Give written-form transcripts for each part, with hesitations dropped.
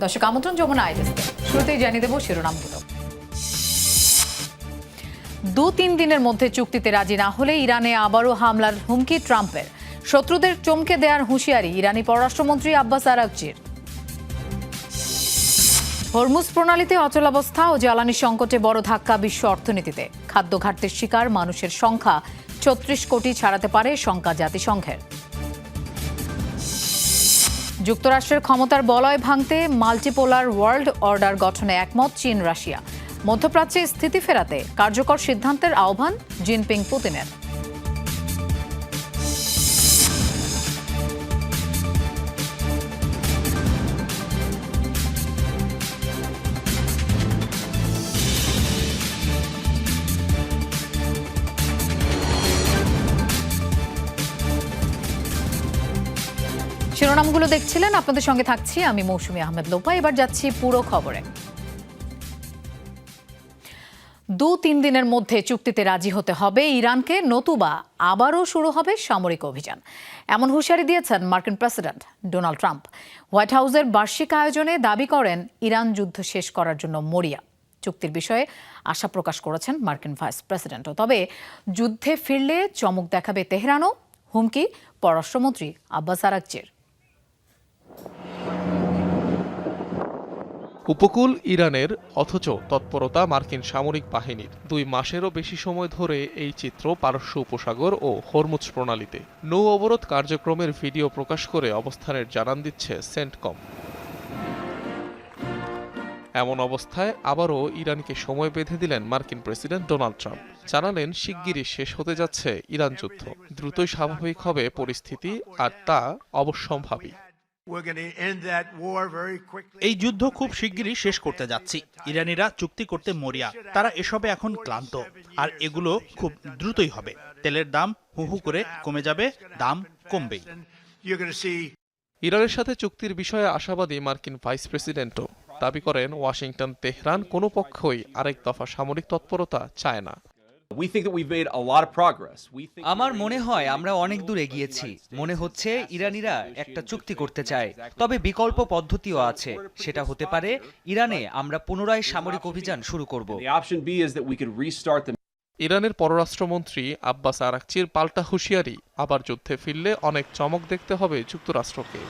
দর্শক আমন্ত্রণ যমুনা আইডেস্কে। শুরুতেই জানিয়ে দেব শিরোনামগুলো। 2-3 দিনের মধ্যে চুক্তিতে রাজি না হলে ইরানে আবারও হামলার হুমকি ট্রাম্পের। শত্রুদের চমকে দেওয়ার হুঁশিয়ারি ইরানি পররাষ্ট্রমন্ত্রী আব্বাস আরাগচির। হরমুজ প্রণালীতে অচলাবস্থা ও জ্বালানি সংকটে বড় ধাক্কা বিশ্ব অর্থনীতিতে। খাদ্য ঘাটতির শিকার মানুষের সংখ্যা 36 কোটি ছাড়াতে পারে শঙ্কা জাতিসংঘের। যুক্তরাষ্ট্রের ক্ষমতার বলয় ভাঙতে মাল্টিপোলার ওয়ার্ল্ড অর্ডার গঠনে একমত চীন রাশিয়া। মধ্যপ্রাচ্যে স্থিতি ফেরাতে কার্যকর সিদ্ধান্তের আহ্বান জিনপিং পুতিনের। শিরোনামগুলো দেখছিলেন, আপনাদের সঙ্গে থাকছি আমি মৌসুমী আহমেদ লোপা। এবার যাচ্ছি পুরো খবরে। 2-3 দিনের মধ্যে চুক্তিতে রাজি হতে হবে ইরানকে, নতুবা আবারও শুরু হবে সামরিক অভিযান। এমন হুঁশিয়ারি দিয়েছেন মার্কিন প্রেসিডেন্ট ডোনাল্ড ট্রাম্প। হোয়াইট হাউসের বার্ষিক আয়োজনে দাবি করেন ইরান যুদ্ধ শেষ করার জন্য মরিয়া। চুক্তির বিষয়ে আশা প্রকাশ করেছেন মার্কিন ভাইস প্রেসিডেন্টও। তবে যুদ্ধে ফিরলে চমক দেখাবে তেহরানও, হুমকি পররাষ্ট্রমন্ত্রী আব্বাস আরাগচির। উপকূল ইরানের, অথচ তৎপরতা মার্কিন সামরিক বাহিনীর। 2 মাসেরও বেশি সময় ধরে এই চিত্র পারস্য উপসাগর ও হরমুজ প্রণালীতে। নৌ অবরোধ কার্যক্রমের ভিডিও প্রকাশ করে অবস্থানের জানান দিচ্ছে সেন্টকম। এমন অবস্থায় আবারও ইরানকে সময় বেঁধে দিলেন মার্কিন প্রেসিডেন্ট ডোনাল্ড ট্রাম্প। জানালেন শিগগিরই শেষ হতে যাচ্ছে ইরান যুদ্ধ, দ্রুতই স্বাভাবিক হবে পরিস্থিতি, আর তা অবশ্যম্ভাবী। এই যুদ্ধ খুব শিগগিরই শেষ করতে যাচ্ছি। ইরানিরা চুক্তি করতে মরিয়া, তারা এসবে এখন ক্লান্ত, আর এগুলো খুব দ্রুতই হবে। তেলের দাম হু হু করে কমে যাবে, দাম কমবেই। ইরানের সাথে চুক্তির বিষয়ে আশাবাদী মার্কিন ভাইস প্রেসিডেন্টও দাবি করেন ওয়াশিংটন তেহরান কোনো পক্ষই আরেক দফা সামরিক তৎপরতা চায় না। আমার মনে হয় আমরা অনেক দূর এগিয়েছি। মনে হচ্ছে ইরানিরা একটা চুক্তি করতে চায়, তবে বিকল্প পদ্ধতিও আছে। সেটা হতে পারে ইরানে আমরা পুনরায় সামরিক অভিযান শুরু করব। ইরানের পররাষ্ট্রমন্ত্রী আব্বাস আরাগচির পাল্টা হুঁশিয়ারি, আবার যুদ্ধে ফিরলে অনেক চমক দেখতে হবে যুক্তরাষ্ট্রকে।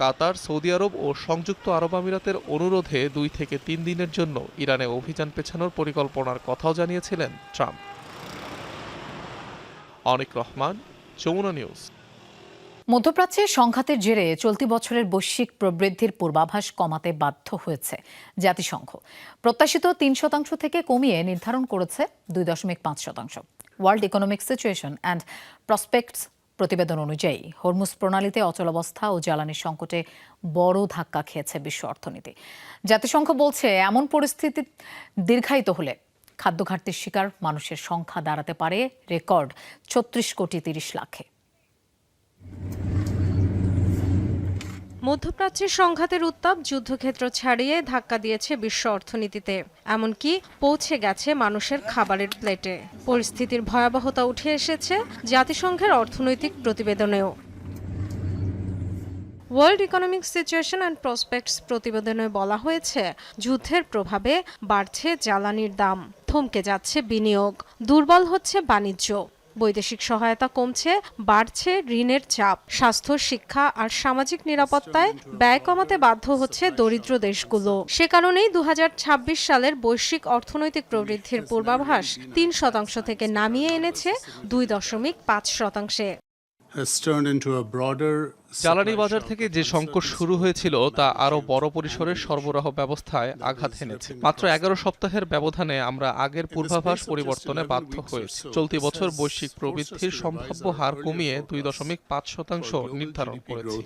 কাতার, সৌদি আরব ও সংযুক্ত আরব আমিরাতের অনুরোধে 2 থেকে 3 দিনের জন্য ইরানে অভিযান পেছানোর পরিকল্পনার কথাও জানিয়েছিলেন ট্রাম্প। অনিক রহমান, যমুনা নিউজ। মধ্যপ্রাচ্যে সংঘাতের জেরে চলতি বছরের বৈশ্বিক প্রবৃদ্ধির পূর্বাভাস কমাতে বাধ্য হয়েছে জাতিসংঘ। প্রত্যাশিত 3% থেকে কমিয়ে নির্ধারণ করেছে 2.5%। World Economic Situation and prospects প্রতিবেদন অনুযায়ী হরমুজ প্রণালীতে অচলাবস্থা ও জ্বালানি সংকটে বড় ধাক্কা খেয়েছে বিশ্ব অর্থনীতি। জাতিসংঘ বলছে এমন পরিস্থিতি দীর্ঘায়িত হলে খাদ্য ঘাটতির শিকার মানুষের সংখ্যা দাঁড়াতে পারে রেকর্ড 36 কোটি 30 লাখে। মধ্যপ্রাচ্যের সংঘাতের উত্তাপ যুদ্ধক্ষেত্র ছাড়িয়ে ধাক্কা দিয়েছে বিশ্ব অর্থনীতিতে, এমনকি পৌঁছে গেছে মানুষের খাবারের প্লেটে। পরিস্থিতির ভয়াবহতা উঠে এসেছে জাতিসংঘের অর্থনৈতিক প্রতিবেদনেও। World Economic Situation and Prospects প্রতিবেদনে বলা হয়েছে, যুদ্ধের প্রভাবে বাড়ছে জ্বালানির দাম, থমকে যাচ্ছে বিনিয়োগ, দুর্বল হচ্ছে বাণিজ্য, বৈদেশিক সহায়তা কমছে, বাড়ছে ঋণের চাপ, স্বাস্থ্য, শিক্ষা আর সামাজিক নিরাপত্তায় ব্যয় কমাতে বাধ্য হচ্ছে দরিদ্র দেশগুলো। সে কারণেই 2026 সালের বৈশ্বিক অর্থনৈতিক প্রবৃদ্ধির পূর্বাভাস 3% থেকে নামিয়ে এনেছে 2.5%। জ্বালানি বাজার থেকে যে সংকট শুরু হয়েছিল তা আরও বড় পরিসরের সরবরাহ ব্যবস্থায় আঘাত হেনেছে। মাত্র 11 সপ্তাহের ব্যবধানে আমরা আগের পূর্বাভাস পরিবর্তনে বাধ্য হয়েছি। চলতি বছর বৈশ্বিক প্রবৃদ্ধির সম্ভাব্য হার কমিয়ে 2.5% নির্ধারণ করেছি।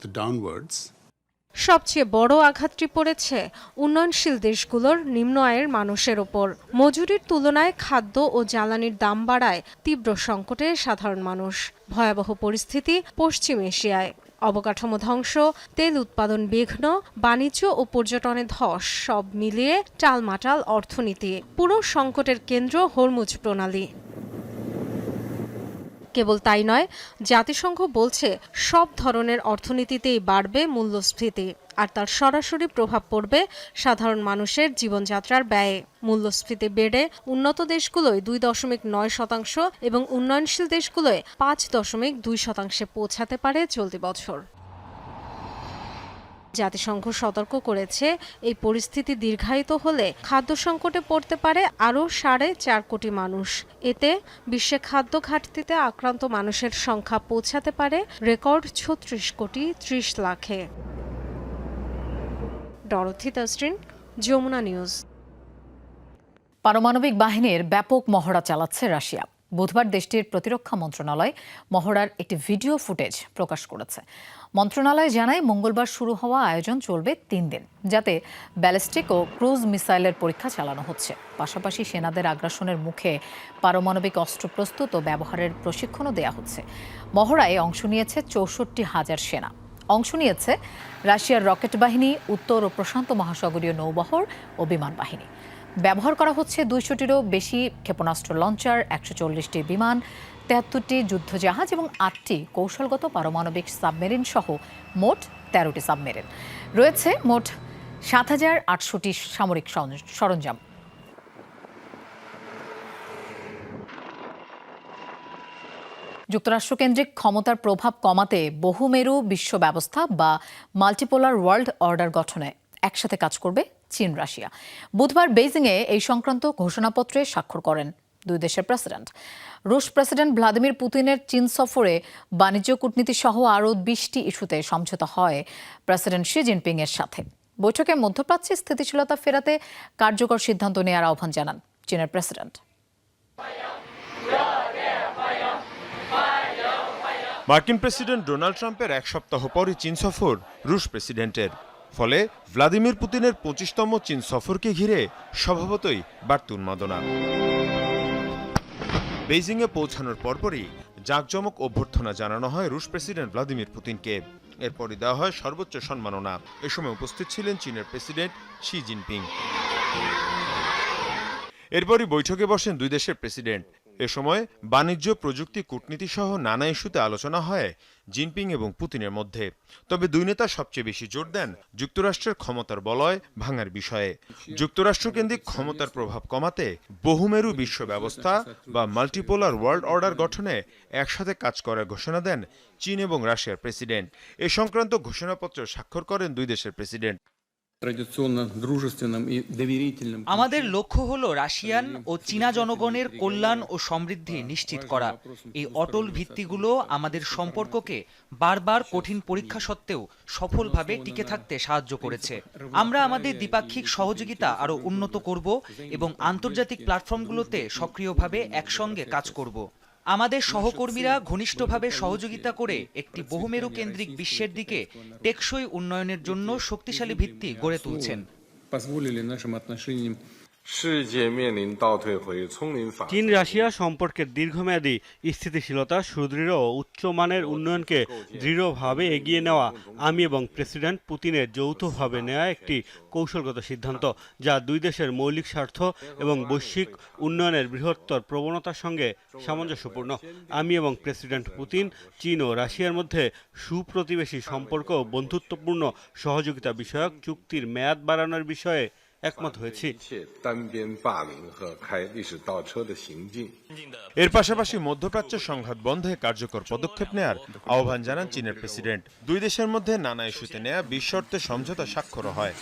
সবচেয়ে বড় আঘাতটি পড়েছে উন্নয়নশীল দেশগুলোর নিম্ন আয়ের মানুষের ওপর। মজুরির তুলনায় খাদ্য ও জ্বালানির দাম বাড়ায় তীব্র সংকটে সাধারণ মানুষ। ভয়াবহ পরিস্থিতি পশ্চিম এশিয়ায়। অবকাঠামো ধ্বংস, তেল উৎপাদন বিঘ্ন, বাণিজ্য ও পর্যটনে ধস, সব মিলিয়ে টালমাটাল অর্থনীতি। পুরো সংকটের কেন্দ্র হরমুজ প্রণালী। কেবল তাই নয়, জাতিসংঘ বলছে সব ধরনের অর্থনীতিতেই বাড়বে মূল্যস্ফীতি, আর তার সরাসরি প্রভাব পড়বে সাধারণ মানুষের জীবনযাত্রার ব্যয়ে। মূল্যস্ফীতি বেড়ে উন্নত দেশগুলোয় 2.9% এবং উন্নয়নশীল দেশগুলোয় 5.2% পৌঁছাতে পারে চলতি বছর। জাতিসংঘ সতর্ক করেছে, এই পরিস্থিতি দীর্ঘায়িত হলে খাদ্য সংকটে পড়তে পারে আরও 4.5 কোটি মানুষ। এতে বিশ্বে খাদ্য ঘাটতিতে আক্রান্ত মানুষের সংখ্যা পৌঁছাতে পারে রেকর্ড 36 কোটি 30 লাখে। Dorothy Tasrin, Jamuna News. পারমাণবিক বাহিনীর ব্যাপক মহড়া চালাচ্ছে রাশিয়া। বুধবার দেশটির প্রতিরক্ষা মন্ত্রণালয় মহড়ার একটি ভিডিও ফুটেজ প্রকাশ করেছে। মন্ত্রণালয় জানায়, মঙ্গলবার শুরু হওয়া আয়োজন চলবে 3 দিন, যাতে ব্যালিস্টিক ও ক্রুজ মিসাইলের পরীক্ষা চালানো হচ্ছে। পাশাপাশি সেনাদের আগ্রাসনের মুখে পারমাণবিক অস্ত্র প্রস্তুত ও ব্যবহারের প্রশিক্ষণও দেওয়া হচ্ছে। মহড়ায় অংশ নিয়েছে 64,000 সেনা। অংশ নিয়েছে রাশিয়ার রকেট বাহিনী, উত্তর ও প্রশান্ত মহাসাগরীয় নৌবহর ও বিমান বাহিনী। ব্যবহার করা হচ্ছে 200টিরও বেশি ক্ষেপণাস্ত্র লঞ্চার, 140টি বিমান, 73টি যুদ্ধজাহাজ এবং 8টি কৌশলগত পারমাণবিক সাবমেরিন সহ মোট 13টি সাবমেরিন। রয়েছে মোট 7,800টি সামরিক সরঞ্জাম। যুক্তরাষ্ট্রকেন্দ্রিক ক্ষমতার প্রভাব কমাতে বহুমেরু বিশ্ব ব্যবস্থা বা মাল্টিপোলার ওয়ার্ল্ড অর্ডার গঠনে একসাথে কাজ করবে চীন রাশিয়া। বুধবার বেইজিংয়ে এই সংক্রান্ত ঘোষণাপত্রে স্বাক্ষর করেন দুই দেশের প্রেসিডেন্ট। রুশ প্রেসিডেন্ট ভ্লাদিমির পুতিনের চীন সফরে বাণিজ্য কূটনীতি সহ আরও 20টি ইস্যুতে সমঝোতা হয় প্রেসিডেন্ট শি জিনপিং এর সাথে। বৈঠকে মধ্যপ্রাচ্যে স্থিতিশীলতা ফেরাতে কার্যকর সিদ্ধান্ত নেওয়ার আহ্বান জানান চীনের প্রেসিডেন্ট। মার্কিন প্রেসিডেন্ট ডোনাল্ড ট্রাম্পের 1 সপ্তাহ পরই চীন সফর রুশ প্রেসিডেন্টের। ফলে ভ্লাদিমির পুতিনের 25তম চীন সফরকে ঘিরে স্বভাবতই বাড়তি উন্মাদনা। বেইজিংয়ে পৌঁছানোর পরপরই জাঁকজমক অভ্যর্থনা জানানো হয় রুশ প্রেসিডেন্ট ভ্লাদিমির পুতিনকে। এরপরই দেওয়া হয় সর্বোচ্চ সম্মাননা। এ সময় উপস্থিত ছিলেন চীনের প্রেসিডেন্ট শি জিনপিং। এরপরই বৈঠকে বসেন দুই দেশের প্রেসিডেন্ট। এ সময় বাণিজ্য, প্রযুক্তি, কূটনীতি সহ নানা ইস্যুতে আলোচনা হয় জিনপিং এবং পুতিনের মধ্যে। তবে দুই নেতা সবচেয়ে বেশি জোর দেন যুক্তরাষ্ট্রের ক্ষমতার বলয় ভাঙার বিষয়ে। যুক্তরাষ্ট্রকেন্দ্রিক ক্ষমতার প্রভাব কমাতে বহুমেরু বিশ্ব ব্যবস্থা বা মাল্টিপোলার ওয়ার্ল্ড অর্ডার গঠনে একসাথে কাজ করার ঘোষণা দেন চীন এবং রাশিয়ার প্রেসিডেন্ট। এ সংক্রান্ত ঘোষণাপত্র স্বাক্ষর করেন দুই দেশের প্রেসিডেন্ট। আমাদের লক্ষ্য হলো রাশিয়ান ও চীনা জনগণের কল্যাণ ও সমৃদ্ধি নিশ্চিত করা। এই অটল ভিত্তিগুলো আমাদের সম্পর্ককে বারবার কঠিন পরীক্ষা সত্ত্বেও সফলভাবে টিকে থাকতে সাহায্য করেছে। আমরা আমাদের দ্বিপাক্ষিক সহযোগিতা আরও উন্নত করব এবং আন্তর্জাতিক প্ল্যাটফর্মগুলোতে সক্রিয়ভাবে একসঙ্গে কাজ করব। আমাদের সহকর্মীরা ঘনিষ্ঠভাবে সহযোগিতা করে একটি বহুমেরু কেন্দ্রিক বিশ্বের দিকে টেকসই উন্নয়নের জন্য শক্তিশালী ভিত্তি গড়ে তুলছেন। চীন রাশিয়া সম্পর্কের দীর্ঘমেয়াদী স্থিতিশীলতা, সুদৃঢ় ও উচ্চমানের উন্নয়নকে দৃঢ়ভাবে এগিয়ে নেওয়া আমি এবং প্রেসিডেন্ট পুতিনের যৌথভাবে নেওয়া একটি কৌশলগত সিদ্ধান্ত, যা দুই দেশের মৌলিক স্বার্থ এবং বৈশ্বিক উন্নয়নের বৃহত্তর প্রবণতার সঙ্গে সামঞ্জস্যপূর্ণ। আমি এবং প্রেসিডেন্ট পুতিন চীন ও রাশিয়ার মধ্যে সুপ্রতিবেশী সম্পর্ক ও বন্ধুত্বপূর্ণ সহযোগিতা বিষয়ক চুক্তির মেয়াদ বাড়ানোর বিষয়ে একমত হয়েছি। এর পাশাপাশি মধ্যপ্রাচ্যের সংঘাত বন্ধে কার্যকর পদক্ষেপ নেয়ার আহ্বান জানান চীনের প্রেসিডেন্ট। দুই দেশের মধ্যে নানা ইস্যুতে নেয়া 20 শর্তে সমঝোতা স্বাক্ষর হয়।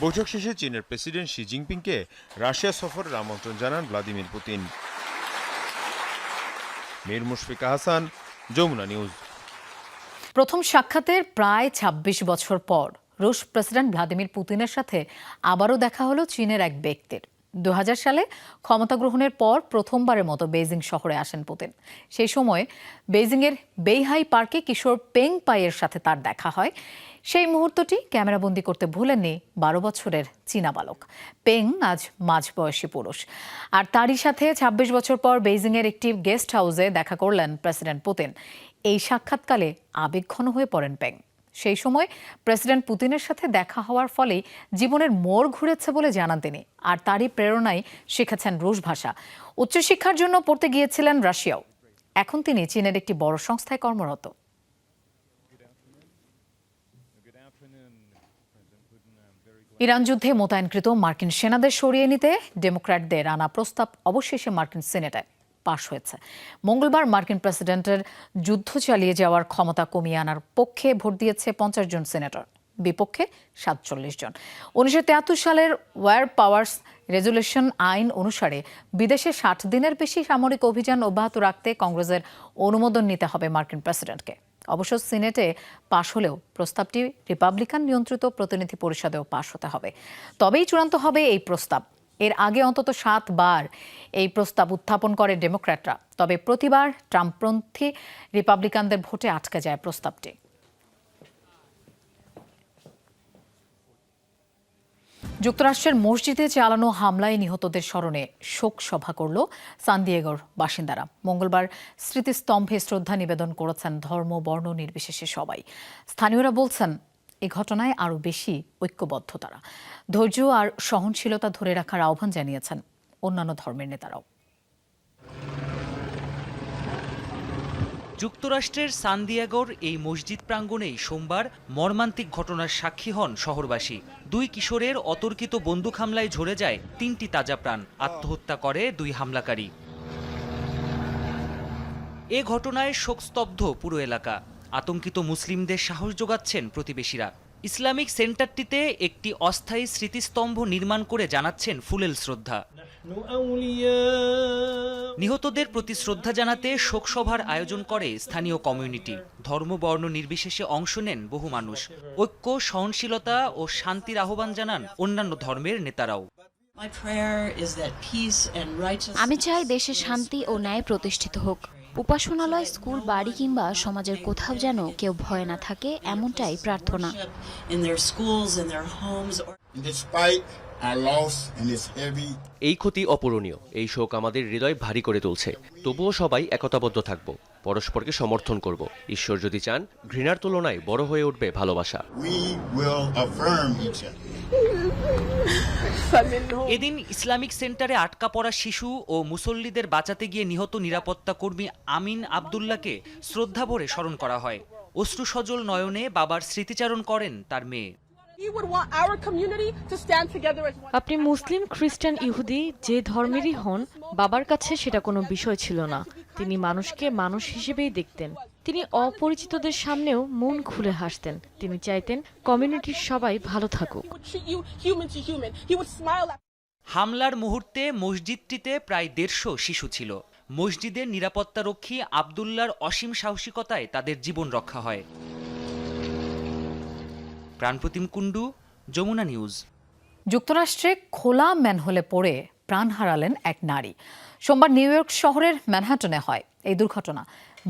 বৈঠক শেষে চীনের প্রেসিডেন্ট শি জিনপিংকে রাশিয়া সফরের আমন্ত্রণ জানান Vladimir Putin. Mir Mushfika Hasan, Jamuna News. প্রথম সাক্ষাতের প্রায় 26 বছর পর রুশ প্রেসিডেন্ট ভ্লাদিমির পুতিনের সাথে আবারও দেখা হলো চীনের এক ব্যক্তির। 2000 সালে ক্ষমতা গ্রহণের পর প্রথমবারের মতো বেইজিং শহরে আসেন পুতিন। সেই সময় বেইজিংয়ের বেইহাই পার্কে কিশোর পেং পাইয়ের সাথে তার দেখা হয়। সেই মুহূর্তটি ক্যামেরাবন্দি করতে ভুলেননি 12 বছরের চীনা বালক। পেং আজ মাঝবয়সী পুরুষ, আর তারই সাথে 26 বছর পর বেইজিংয়ের একটি গেস্ট হাউসে দেখা করলেন প্রেসিডেন্ট পুতিন। এই সাক্ষাৎকালে আবেগঘন হয়ে পড়েন পেং। সেই সময় প্রেসিডেন্ট পুতিনের সাথে দেখা হওয়ার ফলে জীবনের মোড় ঘুরেছে বলে জানান তিনি। আর তারই প্রেরণায় শিখেছেন রুশ ভাষা। উচ্চশিক্ষার জন্য পড়তে গিয়েছিলেন রাশিয়াও। এখন তিনি চীনের একটি বড় সংস্থায় কর্মরত। ইরান যুদ্ধে মোতায়েনকৃত মার্কিন সেনাদের সরিয়ে নিতে ডেমোক্র্যাটদের আনা প্রস্তাব অবশেষে মার্কিন সিনেটে পাশ হয়েছে। মঙ্গলবার মার্কিন প্রেসিডেন্টের যুদ্ধ চালিয়ে যাওয়ার ক্ষমতা কমিয়ে আনার পক্ষে ভোট দিয়েছে 50 জন সিনেটর, বিপক্ষে 47 জন। 1973 সালের ওয়ার পাওয়ার্স রেজুলেশন আইন অনুসারে বিদেশে 60 দিনের বেশি সামরিক অভিযান অব্যাহত রাখতে কংগ্রেসের অনুমোদন নিতে হবে মার্কিন প্রেসিডেন্টকে। অবশ্য সিনেটে পাশ হলেও প্রস্তাবটি রিপাবলিকান নিয়ন্ত্রিত প্রতিনিধি পরিষদেও পাশ হতে হবে, তবেই চূড়ান্ত হবে এই প্রস্তাব। এর আগে অন্তত 7 বার এই প্রস্তাব উত্থাপন করে ডেমোক্র্যাটরা, তবে প্রতিবার ট্রাম্পপন্থী রিপাবলিকানদের ভোটে আটকে যায় প্রস্তাবটি। যুক্তরাষ্ট্রের মসজিদে চালানো হামলায় নিহতদের স্মরণে শোক সভা করল সান দিয়েগোর বাসিন্দারা। মঙ্গলবার স্মৃতিস্তম্ভে শ্রদ্ধা নিবেদন করেছেন ধর্ম বর্ণ নির্বিশেষে সবাই। স্থানীয়রা বলছেন এই ঘটনায় আরও বেশি ঐক্যবদ্ধ তারা। ধৈর্য আর সহনশীলতা ধরে রাখার আহ্বান জানিয়েছেন অন্যান্য ধর্মের নেতারাও। যুক্তরাষ্ট্রের সান দিয়েগোর এই মসজিদ প্রাঙ্গণেই সোমবার মর্মান্তিক ঘটনার সাক্ষী হন শহরবাসী। 2 কিশোরের অতর্কিত বন্দুক হামলায় ঝরে যায় 3টি তাজা প্রাণ। আত্মহত্যা করে 2 হামলাকারী। এ ঘটনায় শোকস্তব্ধ পুরো এলাকা। আতঙ্কিত মুসলিমদের সাহস যোগাচ্ছেন প্রতিবেশীরা। ইসলামিক সেন্টারটিতে একটি অস্থায়ী স্মৃতিস্তম্ভ নির্মাণ করে জানাচ্ছেন ফুলেল শ্রদ্ধা। নিহতদের প্রতি শ্রদ্ধা জানাতে শোকসভার আয়োজন করে স্থানীয় কমিউনিটি। ধর্ম বর্ণ নির্বিশেষে অংশ নেন বহু মানুষ। ঐক্য, সহনশীলতা ও শান্তির আহ্বান জানান অন্যান্য ধর্মের নেতারাও। আমি চাই দেশে শান্তি ও ন্যায় প্রতিষ্ঠিত হোক। উপাসনালয়, স্কুল, বাড়ি কিংবা সমাজের কোথাও যেন কেউ ভয় না থাকে, এমনটাই প্রার্থনা। এই ক্ষতি অপূরণীয়। এই শোক আমাদের হৃদয় ভারী করে তুলছে। তবুও সবাই একতাবদ্ধ থাকব, পরস্পরকে সমর্থন করব। ঈশ্বর যদি চান, ঘৃণার তুলনায় বড় হয়ে উঠবে ভালোবাসা। এদিন ইসলামিক সেন্টারে আটকা পড়া শিশু ও মুসল্লিদের বাঁচাতে গিয়ে নিহত নিরাপত্তা কর্মী আমিন আব্দুল্লাহকে শ্রদ্ধাভরে স্মরণ করা হয়। অশ্রুসজল নয়নে বাবার স্মৃতিচারণ করেন তার মেয়ে। আপনি মুসলিম, খ্রিস্টান, ইহুদি যে ধর্মেরই হন, বাবার কাছে সেটা কোনো বিষয় ছিল না। তিনি মানুষকে মানুষ হিসেবেই দেখতেন। তিনি অপরিচিতদের সামনেও মন খুলে হাসতেন। তিনি চাইতেন কমিউনিটির সবাই ভালো থাকুক। হামলার মুহূর্তে মসজিদটিতে প্রায় 150 শিশু ছিল। মসজিদের নিরাপত্তারক্ষী আব্দুল্লাহর অসীম সাহসিকতায় তাদের জীবন রক্ষা হয়। প্রাণপ্রতিম কুণ্ডু, যমুনা নিউজ। যুক্তরাষ্ট্রে খোলা ম্যানহোলে পড়ে প্রাণ হারালেন এক নারী। সোমবার নিউ ইয়র্ক শহরের ম্যানহাটনে হয় এই দুর্ঘটনা।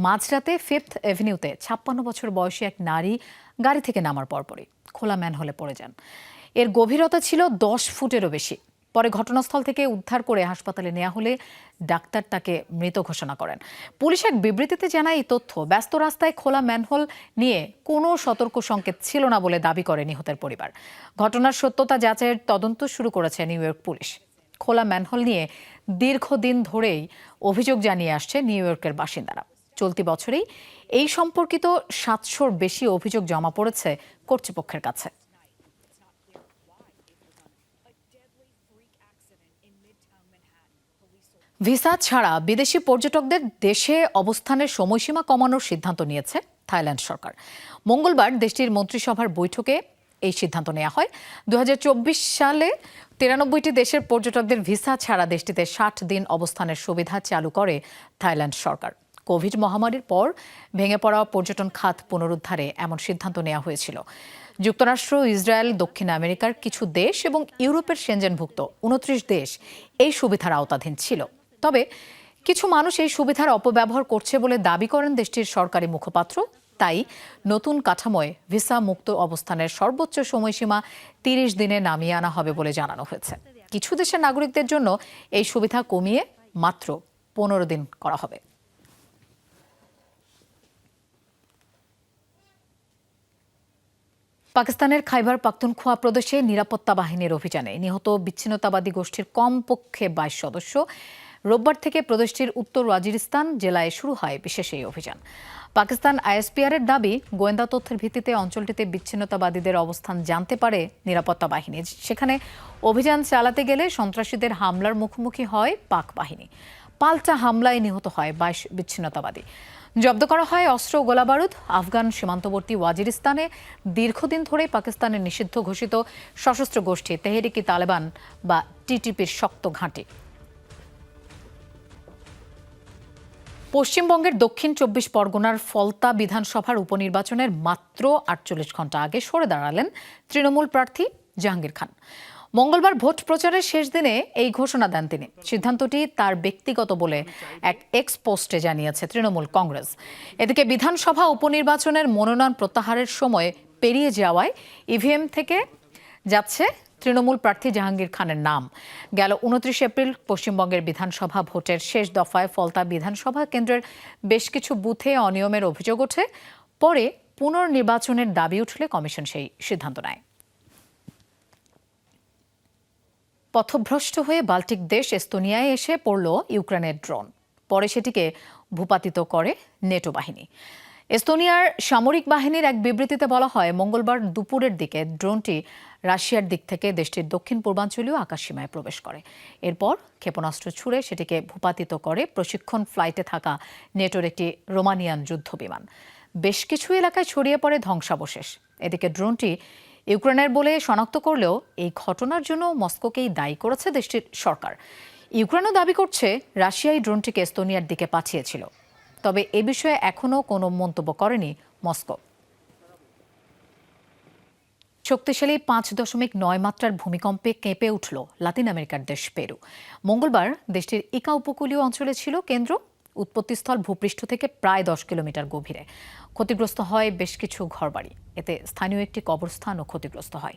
মাঝরাতে 5th অ্যাভিনিউতে 56 বছর বয়সী এক নারী গাড়ি থেকে নামার পরপরই খোলা ম্যানহোলে পড়ে যান। এর গভীরতা ছিল 10 ফুটেরও বেশি। পরে ঘটনাস্থল থেকে উদ্ধার করে হাসপাতালে নেওয়া হলে ডাক্তার তাকে মৃত ঘোষণা করেন। পুলিশ এক বিবৃতিতে জানায় এই তথ্য ব্যস্ত রাস্তায় খোলা ম্যানহোল নিয়ে কোনো সতর্ক সংকেত ছিল না বলে দাবি করে নিহতের পরিবার। ঘটনার সত্যতা যাচাইয়ের তদন্ত শুরু করেছে নিউ ইয়র্ক পুলিশ। খোলা ম্যানহোল নিয়ে দীর্ঘদিন ধরেই অভিযোগ জানিয়ে আসছে নিউ ইয়র্কের বাসিন্দারা। চলতি বছরেই এই সম্পর্কিত 700-র বেশি অভিযোগ জমা পড়েছে কর্তৃপক্ষের কাছে। ভিসা ছাড়া বিদেশি পর্যটকদের দেশে অবস্থানের সময়সীমা কমানোর সিদ্ধান্ত নিয়েছে থাইল্যান্ড সরকার। মঙ্গলবার দেশটির মন্ত্রিসভার বৈঠকে এই সিদ্ধান্ত নেওয়া হয়। 2024 সালে 93টি দেশের পর্যটকদের ভিসা ছাড়া দেশটিতে 60 দিন অবস্থানের সুবিধা চালু করে থাইল্যান্ড সরকার। কোভিড মহামারীর পর ভেঙে পড়া পর্যটন খাত পুনরুদ্ধারে এমন সিদ্ধান্ত নেওয়া হয়েছিল। যুক্তরাষ্ট্র, ইসরায়েল, দক্ষিণ আমেরিকার কিছু দেশ এবং ইউরোপের সেনজেনভুক্ত 29 দেশ এই সুবিধার আওতাধীন ছিল। তবে কিছু মানুষ এই সুবিধার অপব্যবহার করছে বলে দাবি করেন দেশটির সরকারি মুখপাত্র। তাই নতুন কাঠামোয় ভিসা মুক্ত অবস্থানের সর্বোচ্চ সময়সীমা 30 দিনে নামিয়ে আনা হবে বলে জানানো হয়েছে। কিছু দেশের নাগরিকদের জন্য এই সুবিধা কমিয়ে মাত্র 15 দিন করা হবে। পাকিস্তানের খাইবার পাখতুনখোয়া প্রদেশে নিরাপত্তা বাহিনীর অভিযানে নিহত বিচ্ছিন্নতাবাদী গোষ্ঠীর কমপক্ষে 22 সদস্য। রোববার থেকে প্রদেশটির উত্তর ওয়াজিরিস্তান জেলায় শুরু হয় বিশেষ এই অভিযান। পাকিস্তান আইএসপিআর এর দাবি, গোয়েন্দা তথ্যের ভিত্তিতে অঞ্চলটিতে বিচ্ছিন্নতাবাদীদের অবস্থান জানতে পারে নিরাপত্তা বাহিনী। সেখানে অভিযান চালাতে গেলে সন্ত্রাসীদের হামলার মুখোমুখি হয় পাক বাহিনী। পাল্টা হামলায় নিহত হয় 22 বিচ্ছিন্নতাবাদী। জব্দ করা হয় অস্ত্র ও গোলাবারুদ। আফগান সীমান্তবর্তী ওয়াজিরিস্তানে দীর্ঘদিন ধরে পাকিস্তানের নিষিদ্ধ ঘোষিত সশস্ত্র গোষ্ঠী তেহরিকি তালেবান বা টিটিপির শক্ত ঘাঁটি। পশ্চিমবঙ্গের দক্ষিণ 24 পরগনার ফলতা বিধানসভার উপনির্বাচনের মাত্র 48 ঘন্টা আগে সরে দাঁড়ালেন তৃণমূল প্রার্থী জাহাঙ্গীর খান। মঙ্গলবার ভোট প্রচারের শেষ দিনে এই ঘোষণা দেন তিনি। সিদ্ধান্তটি তার ব্যক্তিগত বলে এক এক্স পোস্টে জানিয়েছে তৃণমূল কংগ্রেস। এদিকে বিধানসভা উপনির্বাচনের মনোনয়ন প্রত্যাহারের সময় পেরিয়ে যাওয়ায় ইভিএম থেকে যাচ্ছে তৃণমূল প্রার্থী জাহাঙ্গীর খানের নাম। গেল 29 এপ্রিল পশ্চিমবঙ্গের বিধানসভা ভোটের শেষ দফায় ফলতা বিধানসভা কেন্দ্রের বেশ কিছু বুথে অনিয়মের অভিযোগ ওঠে। পরে পুনর্নির্বাচনের দাবি উঠলে কমিশন সেই সিদ্ধান্ত নেয়। পথভ্রষ্ট হয়ে বাল্টিক দেশ এস্তোনিয়ায় এসে পড়ল ইউক্রেনের ড্রোন। পরে সেটিকে ভূপাতিত করে নেটো বাহিনী। এস্তোনিয়ার সামরিক বাহিনীর এক বিবৃতিতে বলা হয়, মঙ্গলবার দুপুরের দিকে ড্রোনটি রাশিয়ার দিক থেকে দেশটির দক্ষিণ পূর্বাঞ্চলীয় আকাশসীমায় প্রবেশ করে। এরপর ক্ষেপণাস্ত্র ছুড়ে সেটিকে ভূপাতিত করে প্রশিক্ষণ ফ্লাইটে থাকা নেটোর একটি রোমানিয়ান যুদ্ধ বিমান। বেশ কিছু এলাকায় ছড়িয়ে পড়ে ধ্বংসাবশেষ। এদিকে ড্রোনটি ইউক্রেনের বলে শনাক্ত করলেও এই ঘটনার জন্য মস্কোকেই দায়ী করেছে দেশটির সরকার। ইউক্রেনও দাবি করছে রাশিয়াই ড্রোনটিকে এস্তোনিয়ার দিকে পাঠিয়েছিল। তবে এ বিষয়ে এখনও কোনো মন্তব্য করেনি মস্কো। শক্তিশালী 5.9 মাত্রার ভূমিকম্পে কেঁপে উঠল লাতিন আমেরিকার দেশ পেরু। মঙ্গলবার দেশটির ইকা উপকূলীয় অঞ্চলে ছিল কেন্দ্র। উৎপত্তিস্থল ভূপৃষ্ঠ থেকে প্রায় 10 কিলোমিটার গভীরে। ক্ষতিগ্রস্ত হয় বেশ কিছু ঘরবাড়ি। এতে স্থানীয় একটি কবরস্থানও ক্ষতিগ্রস্ত হয়।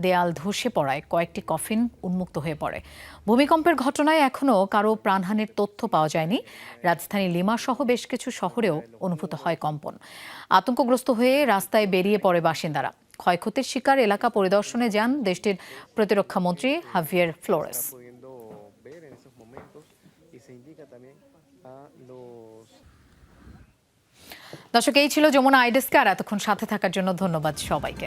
দেয়াল ধসে পড়ায় কয়েকটি কফিন উন্মুক্ত হয়ে পড়ে। ভূমিকম্পের ঘটনায় এখনও কারো প্রাণহানির তথ্য পাওয়া যায়নি। রাজধানী লিমা সহ বেশ কিছু শহরেও অনুভূত হয় কম্পন। আতঙ্কগ্রস্ত হয়ে রাস্তায় বেরিয়ে পড়ে বাসিন্দারা। ক্ষয়ক্ষতির শিকার এলাকা পরিদর্শনে যান দেশটির প্রতিরক্ষা মন্ত্রী হাভিয়ের ফ্লোরেস। দর্শক, এই ছিল যমুনা আই ডেস্ক। আর এতক্ষণ সাথে থাকার জন্য ধন্যবাদ সবাইকে।